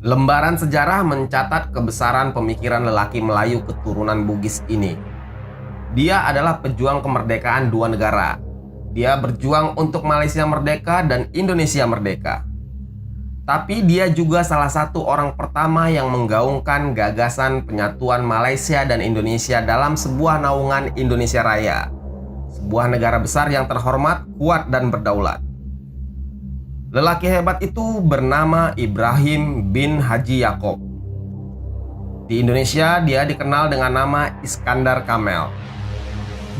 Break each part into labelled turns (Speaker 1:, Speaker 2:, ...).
Speaker 1: Lembaran sejarah mencatat kebesaran pemikiran lelaki Melayu keturunan Bugis ini. Dia adalah pejuang kemerdekaan dua negara. Dia berjuang untuk Malaysia merdeka dan Indonesia merdeka. Tapi dia juga salah satu orang pertama yang menggaungkan gagasan penyatuan Malaysia dan Indonesia dalam sebuah naungan Indonesia Raya. Sebuah negara besar yang terhormat, kuat, dan berdaulat. Lelaki hebat itu bernama Ibrahim bin Haji Yaakob. Di Indonesia, dia dikenal dengan nama Iskandar Kamel.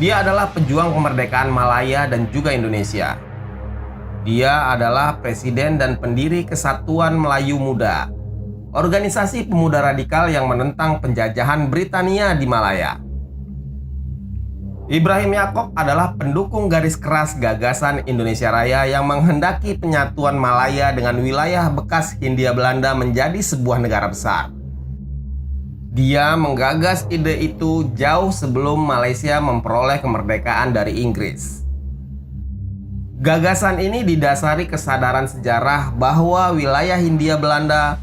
Speaker 1: Dia adalah pejuang kemerdekaan Malaya dan juga Indonesia. Dia adalah presiden dan pendiri Kesatuan Melayu Muda, organisasi pemuda radikal yang menentang penjajahan Britania di Malaya. Ibrahim Yaakob adalah pendukung garis keras gagasan Indonesia Raya yang menghendaki penyatuan Malaya dengan wilayah bekas Hindia Belanda menjadi sebuah negara besar. Dia menggagas ide itu jauh sebelum Malaysia memperoleh kemerdekaan dari Inggris. Gagasan ini didasari kesadaran sejarah bahwa wilayah Hindia Belanda,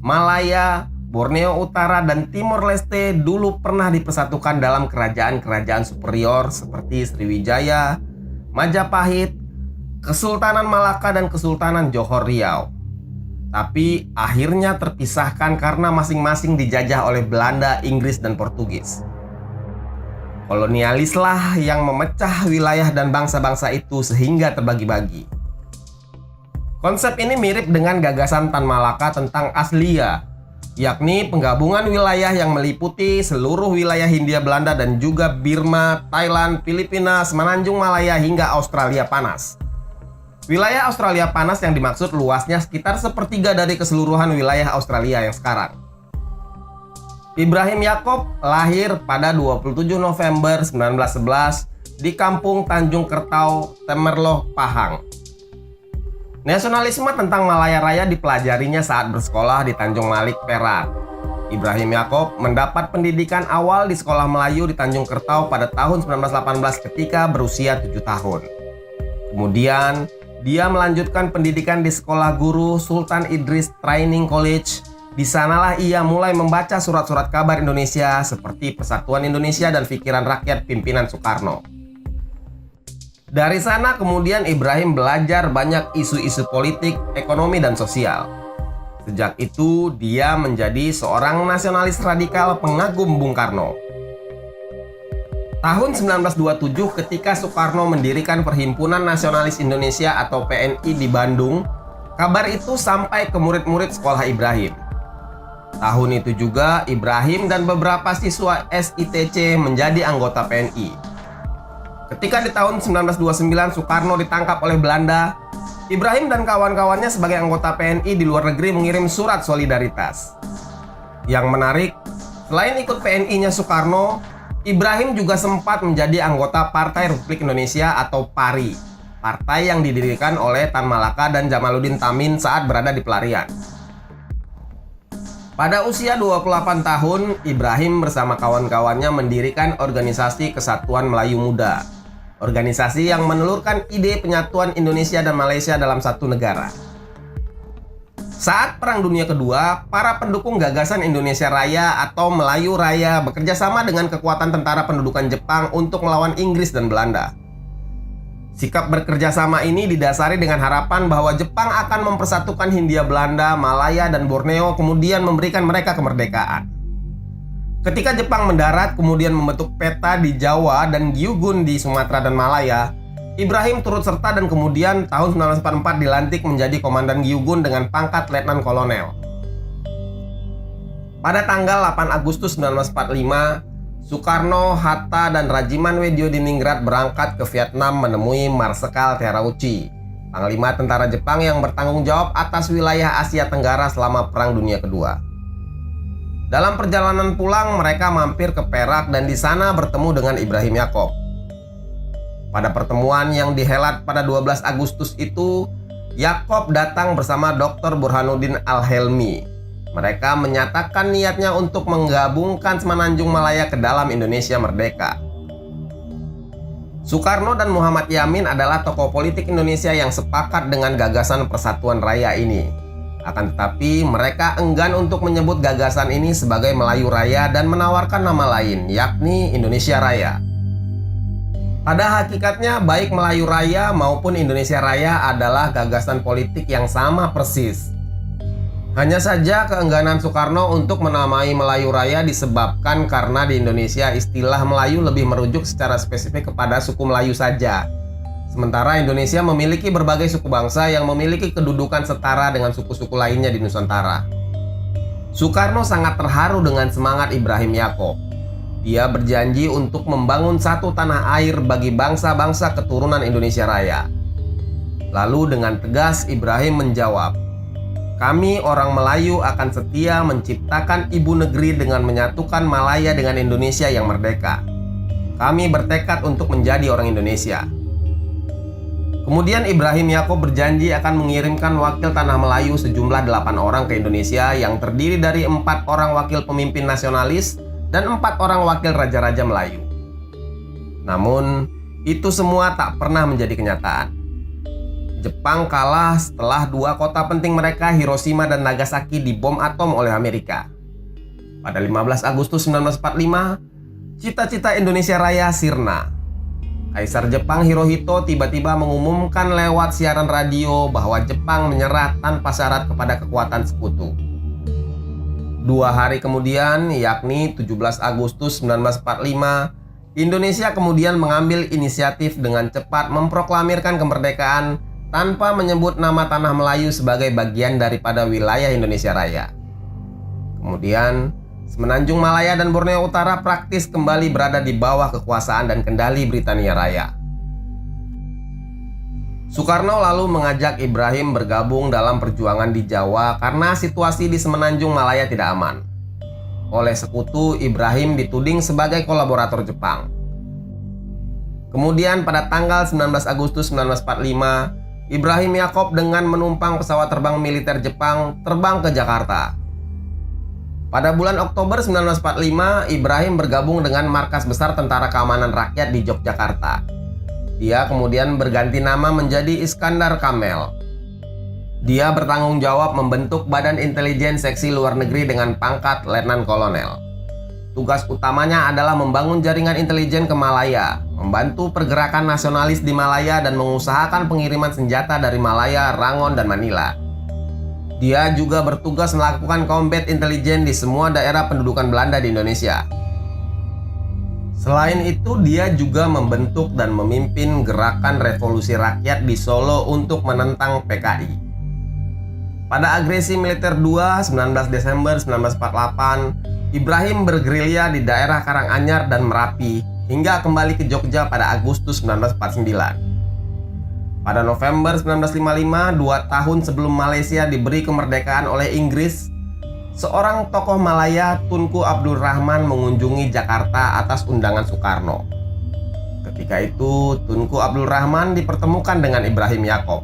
Speaker 1: Malaya, Borneo Utara, dan Timor Leste dulu pernah dipersatukan dalam kerajaan-kerajaan superior seperti Sriwijaya, Majapahit, Kesultanan Malaka, dan Kesultanan Johor Riau. Tapi akhirnya terpisahkan karena masing-masing dijajah oleh Belanda, Inggris, dan Portugis. Kolonialislah yang memecah wilayah dan bangsa-bangsa itu sehingga terbagi-bagi. Konsep ini mirip dengan gagasan Tan Malaka tentang Aslia, yakni penggabungan wilayah yang meliputi seluruh wilayah Hindia Belanda dan juga Burma, Thailand, Filipina, Semenanjung Malaya hingga Australia Panas. Wilayah Australia Panas yang dimaksud luasnya sekitar sepertiga dari keseluruhan wilayah Australia yang sekarang. Ibrahim Yaakob lahir pada 27 November 1911 di Kampung Tanjung Kertau, Temerloh, Pahang. Nasionalisme tentang Malaya Raya dipelajarinya saat bersekolah di Tanjung Malik, Perak. Ibrahim Yaakob mendapat pendidikan awal di sekolah Melayu di Tanjung Kertau pada tahun 1918 ketika berusia 7 tahun. Kemudian, dia melanjutkan pendidikan di sekolah guru Sultan Idris Training College. Di sanalah ia mulai membaca surat-surat kabar Indonesia seperti Persatuan Indonesia dan Pikiran Rakyat pimpinan Soekarno. Dari sana kemudian Ibrahim belajar banyak isu-isu politik, ekonomi, dan sosial. Sejak itu dia menjadi seorang nasionalis radikal pengagum Bung Karno. Tahun 1927 ketika Soekarno mendirikan Perhimpunan Nasionalis Indonesia atau PNI di Bandung, kabar itu sampai ke murid-murid sekolah Ibrahim. Tahun itu juga Ibrahim dan beberapa siswa SITC menjadi anggota PNI. Ketika di tahun 1929 Soekarno ditangkap oleh Belanda, Ibrahim dan kawan-kawannya sebagai anggota PNI di luar negeri mengirim surat solidaritas. Yang menarik, selain ikut PNI-nya Soekarno, Ibrahim juga sempat menjadi anggota Partai Republik Indonesia atau PARI, partai yang didirikan oleh Tan Malaka dan Jamaluddin Tamin saat berada di pelarian. Pada usia 28 tahun, Ibrahim bersama kawan-kawannya mendirikan organisasi Kesatuan Melayu Muda, organisasi yang menelurkan ide penyatuan Indonesia dan Malaysia dalam satu negara. Saat Perang Dunia Kedua, para pendukung gagasan Indonesia Raya atau Melayu Raya bekerja sama dengan kekuatan tentara pendudukan Jepang untuk melawan Inggris dan Belanda. Sikap bekerja sama ini didasari dengan harapan bahwa Jepang akan mempersatukan Hindia Belanda, Malaya, dan Borneo kemudian memberikan mereka kemerdekaan. Ketika Jepang mendarat kemudian membentuk peta di Jawa dan Gyugun di Sumatera dan Malaya, Ibrahim turut serta dan kemudian tahun 1944 dilantik menjadi komandan Gyugun dengan pangkat letnan kolonel. Pada tanggal 8 Agustus 1945, Soekarno, Hatta, dan Rajiman Weddiodiningrat berangkat ke Vietnam menemui Marsekal Terauchi, panglima tentara Jepang yang bertanggung jawab atas wilayah Asia Tenggara selama Perang Dunia Kedua. Dalam perjalanan pulang, mereka mampir ke Perak dan di sana bertemu dengan Ibrahim Yaakob. Pada pertemuan yang dihelat pada 12 Agustus itu, Yaakob datang bersama Dr. Burhanuddin Al-Helmi. Mereka menyatakan niatnya untuk menggabungkan Semenanjung Malaya ke dalam Indonesia merdeka. Soekarno dan Muhammad Yamin adalah tokoh politik Indonesia yang sepakat dengan gagasan Persatuan Raya ini. Akan tetapi mereka enggan untuk menyebut gagasan ini sebagai Melayu Raya dan menawarkan nama lain, yakni Indonesia Raya. Pada hakikatnya, baik Melayu Raya maupun Indonesia Raya adalah gagasan politik yang sama persis. Hanya saja keengganan Soekarno untuk menamai Melayu Raya disebabkan karena di Indonesia istilah Melayu lebih merujuk secara spesifik kepada suku Melayu saja. Sementara Indonesia memiliki berbagai suku bangsa yang memiliki kedudukan setara dengan suku-suku lainnya di Nusantara. Soekarno sangat terharu dengan semangat Ibrahim Yaakob. Dia berjanji untuk membangun satu tanah air bagi bangsa-bangsa keturunan Indonesia Raya. Lalu dengan tegas Ibrahim menjawab, "Kami orang Melayu akan setia menciptakan ibu negeri dengan menyatukan Malaya dengan Indonesia yang merdeka. Kami bertekad untuk menjadi orang Indonesia." Kemudian Ibrahim Yaakob berjanji akan mengirimkan wakil tanah Melayu sejumlah 8 orang ke Indonesia yang terdiri dari 4 orang wakil pemimpin nasionalis dan 4 orang wakil raja-raja Melayu. Namun, itu semua tak pernah menjadi kenyataan. Jepang kalah setelah 2 kota penting mereka, Hiroshima dan Nagasaki, dibom atom oleh Amerika. Pada 15 Agustus 1945, cita-cita Indonesia Raya sirna. Kaisar Jepang Hirohito tiba-tiba mengumumkan lewat siaran radio bahwa Jepang menyerah tanpa syarat kepada kekuatan sekutu. 2 hari kemudian, yakni 17 Agustus 1945, Indonesia kemudian mengambil inisiatif dengan cepat memproklamirkan kemerdekaan tanpa menyebut nama tanah Melayu sebagai bagian daripada wilayah Indonesia Raya. Kemudian, Semenanjung Malaya dan Borneo Utara praktis kembali berada di bawah kekuasaan dan kendali Britania Raya. Soekarno lalu mengajak Ibrahim bergabung dalam perjuangan di Jawa karena situasi di Semenanjung Malaya tidak aman. Oleh sekutu, Ibrahim dituding sebagai kolaborator Jepang. Kemudian pada tanggal 19 Agustus 1945, Ibrahim Yaakob dengan menumpang pesawat terbang militer Jepang terbang ke Jakarta. Pada bulan Oktober 1945, Ibrahim bergabung dengan Markas Besar Tentara Keamanan Rakyat di Yogyakarta. Dia kemudian berganti nama menjadi Iskandar Kamel. Dia bertanggung jawab membentuk Badan Intelijen Seksi Luar Negeri dengan pangkat Letnan Kolonel. Tugas utamanya adalah membangun jaringan intelijen ke Malaya, membantu pergerakan nasionalis di Malaya dan mengusahakan pengiriman senjata dari Malaya, Rangon, dan Manila. Dia juga bertugas melakukan combat intelijen di semua daerah pendudukan Belanda di Indonesia. Selain itu, dia juga membentuk dan memimpin gerakan revolusi rakyat di Solo untuk menentang PKI. Pada agresi militer 2, 19 Desember 1948, Ibrahim bergerilya di daerah Karanganyar dan Merapi hingga kembali ke Jogja pada Agustus 1949. Pada November 1955, 2 tahun sebelum Malaysia diberi kemerdekaan oleh Inggris, seorang tokoh Malaya, Tunku Abdul Rahman, mengunjungi Jakarta atas undangan Soekarno. Ketika itu, Tunku Abdul Rahman dipertemukan dengan Ibrahim Yaakob.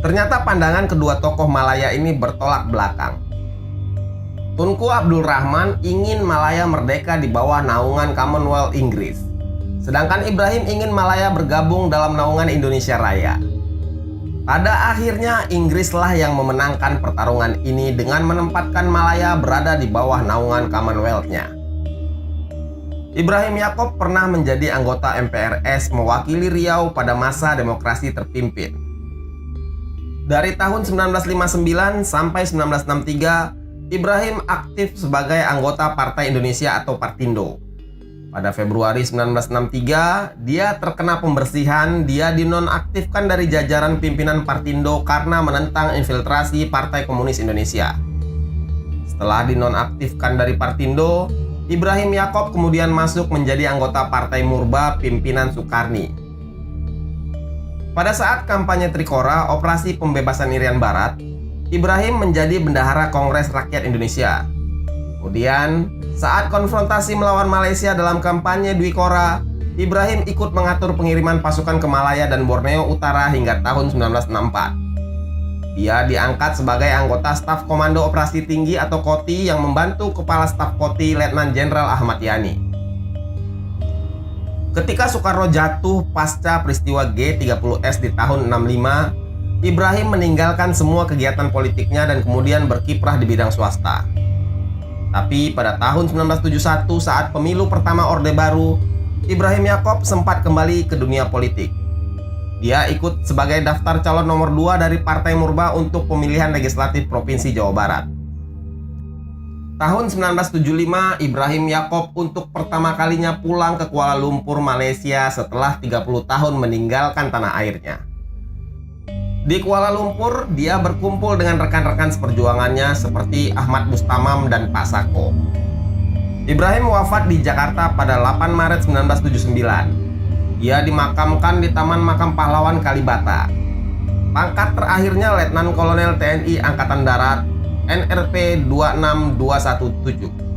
Speaker 1: Ternyata pandangan kedua tokoh Malaya ini bertolak belakang. Tunku Abdul Rahman ingin Malaya merdeka di bawah naungan Commonwealth Inggris. Sedangkan Ibrahim ingin Malaya bergabung dalam naungan Indonesia Raya. Pada akhirnya Inggrislah yang memenangkan pertarungan ini dengan menempatkan Malaya berada di bawah naungan Commonwealth-nya. Ibrahim Yaakob pernah menjadi anggota MPRS mewakili Riau pada masa demokrasi terpimpin. Dari tahun 1959 sampai 1963, Ibrahim aktif sebagai anggota Partai Indonesia atau Partindo. Pada Februari 1963, dia terkena pembersihan. Dia dinonaktifkan dari jajaran pimpinan Partindo karena menentang infiltrasi Partai Komunis Indonesia. Setelah dinonaktifkan dari Partindo, Ibrahim Yaakob kemudian masuk menjadi anggota Partai Murba pimpinan Sukarni. Pada saat kampanye Trikora, Operasi Pembebasan Irian Barat, Ibrahim menjadi bendahara Kongres Rakyat Indonesia. Kemudian, saat konfrontasi melawan Malaysia dalam kampanye Dwikora, Ibrahim ikut mengatur pengiriman pasukan ke Malaya dan Borneo Utara hingga tahun 1964. Dia diangkat sebagai anggota Staf Komando Operasi Tinggi atau KOTI yang membantu Kepala Staf KOTI Letnan Jenderal Ahmad Yani. Ketika Soekarno jatuh pasca peristiwa G30S di tahun 65, Ibrahim meninggalkan semua kegiatan politiknya dan kemudian berkiprah di bidang swasta. Tapi pada tahun 1971 saat pemilu pertama Orde Baru, Ibrahim Yaakob sempat kembali ke dunia politik. Dia ikut sebagai daftar calon nomor 2 dari Partai Murba untuk pemilihan legislatif Provinsi Jawa Barat. Tahun 1975, Ibrahim Yaakob untuk pertama kalinya pulang ke Kuala Lumpur, Malaysia setelah 30 tahun meninggalkan tanah airnya. Di Kuala Lumpur, dia berkumpul dengan rekan-rekan seperjuangannya seperti Ahmad Bustamam dan Pak Sako. Ibrahim wafat di Jakarta pada 8 Maret 1979. Dia dimakamkan di Taman Makam Pahlawan Kalibata. Pangkat terakhirnya Letnan Kolonel TNI Angkatan Darat NRP 26217.